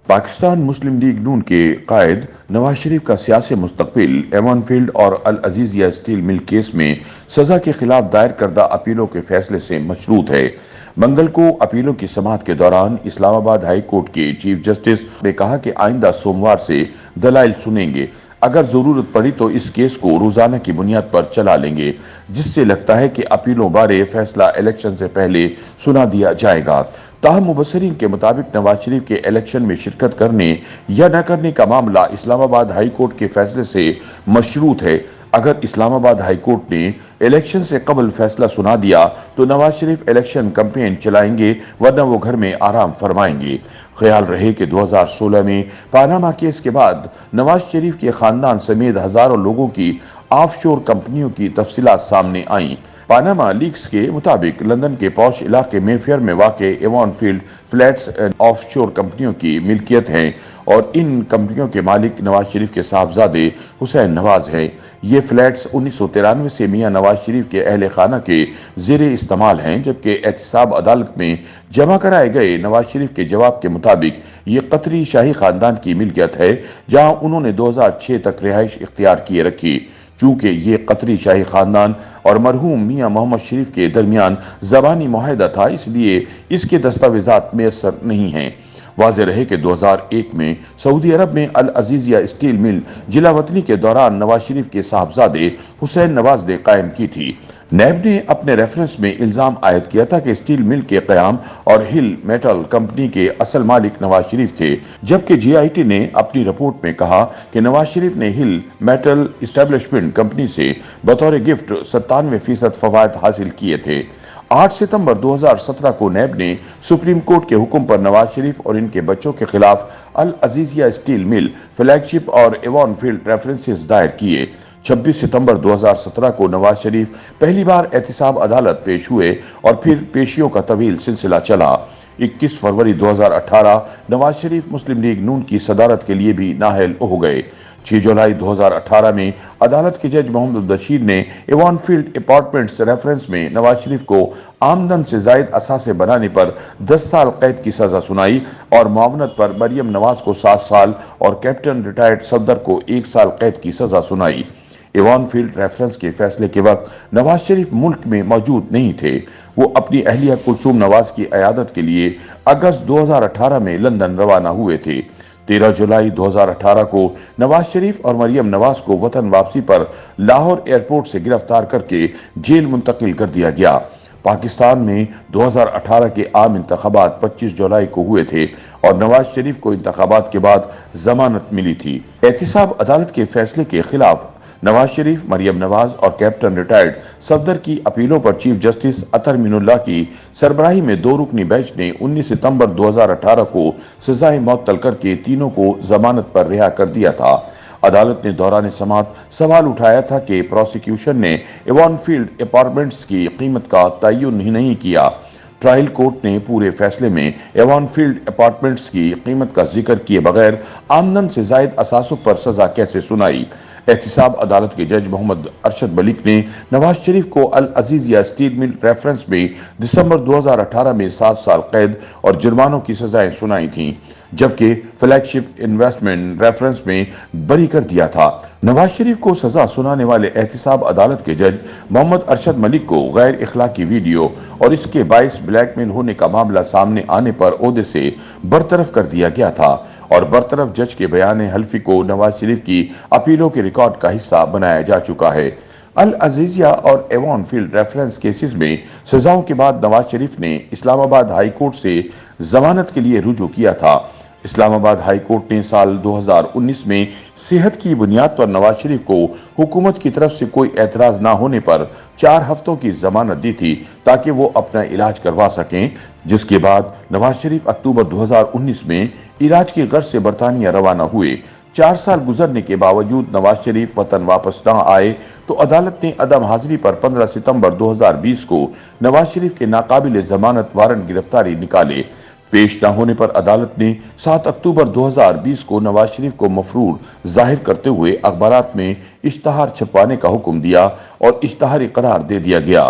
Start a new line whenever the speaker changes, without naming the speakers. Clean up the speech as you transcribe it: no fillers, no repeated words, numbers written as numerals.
پاکستان مسلم league نون کے قائد نواز شریف کا سیاسی مستقبل ایوان فیلڈ اور العزیزیہ اسٹیل مل کیس میں سزا کے خلاف دائر کردہ اپیلوں کے فیصلے سے مشروط ہے۔ منگل کو اپیلوں کی سماعت کے دوران اسلام آباد ہائی کورٹ کے چیف جسٹس نے کہا کہ آئندہ سوموار سے دلائل سنیں گے۔ اگر ضرورت پڑی تو اس کیس کو روزانہ کی بنیاد پر چلا لیں گے، جس سے لگتا ہے کہ اپیلوں بارے فیصلہ الیکشن سے پہلے سنا دیا جائے گا۔ تاہم مبصرین کے مطابق نواز شریف کے الیکشن میں شرکت کرنے یا نہ کرنے کا معاملہ اسلام آباد ہائی کورٹ کے فیصلے سے مشروط ہے۔ اگر اسلام آباد ہائی کورٹ نے الیکشن سے قبل فیصلہ سنا دیا تو نواز شریف الیکشن کمپین چلائیں گے، ورنہ وہ گھر میں آرام فرمائیں گے۔ خیال رہے کہ 2016 میں پاناما کیس کے بعد نواز شریف کے خاندان سمیت ہزاروں لوگوں کی آف شور کمپنیوں کی تفصیلات سامنے آئیں۔ پاناما لیکس کے مطابق لندن کے پوش علاقے مے فیئر میں واقع ایوان فیلڈ فلیٹس آف شور کمپنیوں کی ملکیت ہیں اور ان کمپنیوں کے مالک نواز شریف کے صاحبزادے حسین نواز ہیں۔ یہ فلیٹس 1993 سے میاں نواز شریف کے اہل خانہ کے زیر استعمال ہیں، جبکہ احتساب عدالت میں جمع کرائے گئے نواز شریف کے جواب کے مطابق یہ قطری شاہی خاندان کی ملکیت ہے، جہاں انہوں نے 2006 تک رہائش اختیار کیے رکھی۔ چونکہ یہ قطری شاہی خاندان اور مرحوم میاں محمد شریف کے درمیان زبانی معاہدہ تھا، اس لیے اس کے دستاویزات میسر نہیں ہیں۔ واضح رہے کہ 2001 میں سعودی عرب میں العزیزیہ اسٹیل مل جلا وطنی کے دوران نواز شریف کے صاحبزادے حسین نواز نے قائم کی تھی۔ نیب نے اپنے ریفرنس میں الزام عائد کیا تھا کہ اسٹیل مل کے قیام اور ہل میٹل کمپنی کے اصل مالک نواز شریف تھے، جبکہ جی آئی ٹی نے اپنی رپورٹ میں کہا کہ نواز شریف نے ہل میٹل اسٹیبلشمنٹ کمپنی سے بطور گفٹ 97% فوائد حاصل کیے تھے۔ 8 ستمبر 2017 کو نیب نے سپریم کورٹ کے حکم پر نواز شریف اور ان کے بچوں کے خلاف العزیزیہ اسٹیل مل، فلیگ شپ اور ایوان فیلڈ ریفرنسز دائر کیے۔ 26 ستمبر 2017 کو نواز شریف پہلی بار احتساب عدالت پیش ہوئے اور پھر پیشیوں کا طویل سلسلہ چلا۔ 21 فروری 2018 نواز شریف مسلم لیگ نون کی صدارت کے لیے بھی نااہل ہو گئے۔ 6 جولائی 2018 میں عدالت کے جج محمد بشیر نے ایوان فیلڈ اپارٹمنٹس ریفرنس میں نواز شریف کو آمدن سے زائد اثاثے بنانے پر 10 سال قید کی سزا سنائی اور معاونت پر مریم نواز کو 7 سال اور کیپٹن ریٹائرڈ صفدر کو 1 سال قید کی سزا سنائی۔ ایوان فیلڈ ریفرنس کے فیصلے کے وقت نواز شریف ملک میں موجود نہیں تھے۔ وہ اپنی اہلیہ کلثوم نواز کی عیادت کے لیے اگست 2018 میں لندن روانہ ہوئے تھے۔ 13 جولائی 2018 کو نواز شریف اور مریم نواز کو وطن واپسی پر لاہور ایئرپورٹ سے گرفتار کر کے جیل منتقل کر دیا گیا۔ پاکستان میں 2018 کے عام انتخابات 25 جولائی کو ہوئے تھے اور نواز شریف کو انتخابات کے بعد ضمانت ملی تھی۔ احتساب عدالت کے فیصلے کے خلاف نواز شریف، مریم نواز اور کیپٹن ریٹائرڈ صفدر کی اپیلوں پر چیف جسٹس اطہر مین اللہ کی سربراہی میں 2 رکنی بینچ نے 19 ستمبر 2018 کو سزائے معطل کر کے تینوں کو ضمانت پر رہا کر دیا تھا۔ عدالت نے دوران سماعت سوال اٹھایا تھا کہ پروسیکیوشن نے ایوان فیلڈ اپارٹمنٹس کی قیمت کا تعین ہی نہیں کیا۔ ٹرائل کورٹ نے پورے فیصلے میں ایوان فیلڈ اپارٹمنٹس کی قیمت کا ذکر کیے بغیر آمدن سے زائد اثاثوں پر سزا کیسے سنائی؟ احتساب عدالت کے جج محمد ارشد ملک نے نواز شریف کو العزیزیہ اسٹیل مل ریفرنس میں دسمبر 2018 میں 7 سال قید اور جرمانوں کی سزائیں سنائی تھیں، جبکہ فلیگ شپ انویسٹمنٹ ریفرنس میں بری کر دیا تھا۔ نواز شریف کو سزا سنانے والے احتساب عدالت کے جج محمد ارشد ملک کو غیر اخلاقی ویڈیو اور اس کے باعث بلیک میل ہونے کا معاملہ سامنے آنے پر عہدے سے برطرف کر دیا گیا تھا اور برطرف جج کے بیان حلفی کو نواز شریف کی اپیلوں کے ریکارڈ کا حصہ بنایا جا چکا ہے۔ العزیزیہ اور ایوان فیلڈ ریفرنس کیسز میں سزاؤں کے بعد نواز شریف نے اسلام آباد ہائی کورٹ سے ضمانت کے لیے رجوع کیا تھا۔ اسلام آباد ہائی کورٹ نے سال 2019 میں صحت کی بنیاد پر نواز شریف کو حکومت کی طرف سے کوئی اعتراض نہ ہونے پر 4 ہفتوں کی ضمانت دی تھی تاکہ وہ اپنا علاج کروا سکیں، جس کے بعد نواز شریف اکتوبر 2019 میں علاج کی غرض سے برطانیہ روانہ ہوئے۔ 4 سال گزرنے کے باوجود نواز شریف وطن واپس نہ آئے تو عدالت نے عدم حاضری پر 15 ستمبر 2020 کو نواز شریف کے ناقابل ضمانت وارنٹ گرفتاری نکالے۔ پیش نہ ہونے پر عدالت نے 7 اکتوبر 2020 کو نواز شریف کو مفرور ظاہر کرتے ہوئے اخبارات میں اشتہار چھپوانے کا حکم دیا اور اشتہاری قرار دے دیا گیا۔